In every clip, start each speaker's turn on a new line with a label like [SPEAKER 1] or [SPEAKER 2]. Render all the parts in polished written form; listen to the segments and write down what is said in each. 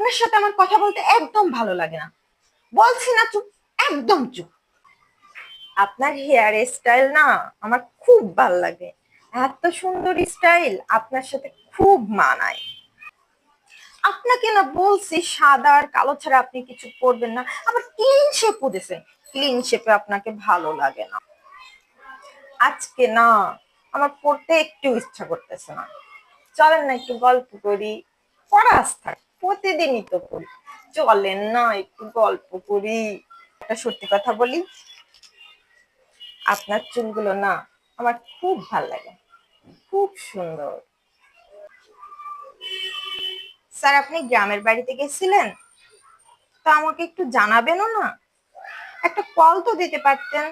[SPEAKER 1] আপনার সাথে আমার কথা বলতে একদম ভালো লাগে না। বলছি না চুপ, একদম চুপ। আপনার হেয়ার স্টাইল না আমার খুব ভাল লাগে। এত সুন্দর স্টাইল আপনার সাথে খুব মানায়। আপনাকে না বলছি সাদা আর কালো ছাড়া আপনি কিছু করবেন না, আবার ক্লিন শেপও দিছেন। ক্লিন শেপে আপনাকে ভালো লাগে না। আজকে না আমার পড়তে একটু ইচ্ছা করতেছে না। চলেন না একটু গল্প করি। পড়া থাক, প্রতিদিনই তো করি। চলেন না একটু গল্প করি। একটা সত্যি কথা বলি, আপনার চুলগুলো না আমার খুব ভাল লাগে, খুব সুন্দর। স্যার আপনি গ্রামের বাড়িতে গেছিলেন, তা আমাকে একটু জানাবেনও না। একটা কল তো দিতে পারতেন,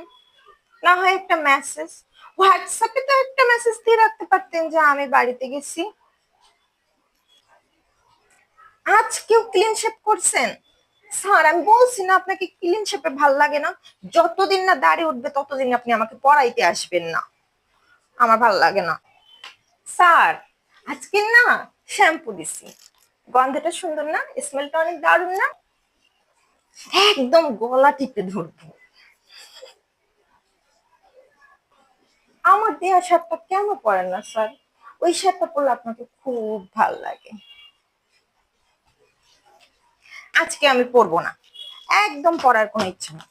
[SPEAKER 1] না হয় একটা মেসেজ। হোয়াটসঅ্যাপে তো একটা মেসেজ দিয়ে রাখতে পারতেন যে আমি বাড়িতে গেছি। আজকেও ক্লিন শেপ করছেন? স্যার আমি বলছি না আপনাকে ক্লিন শেপে ভাল লাগে না। যতদিন না দাড়ি উঠবে ততদিন আপনি আমাকে পড়াইতে আসবেন না, আমার ভাল লাগে না। স্যার আজকে না শ্যাম্পু দিছি, গন্ধটা সুন্দর না? স্মেলটা অনেক দারুণ না? একদম গলা টিপে ধরবো। আমার দেয়া শার্টটা কেন পরেন না স্যার? ওই শার্টটা পরলে আপনাকে খুব ভাল লাগে। আজকে আমি পরবো না, একদম পরার কোনো ইচ্ছা না।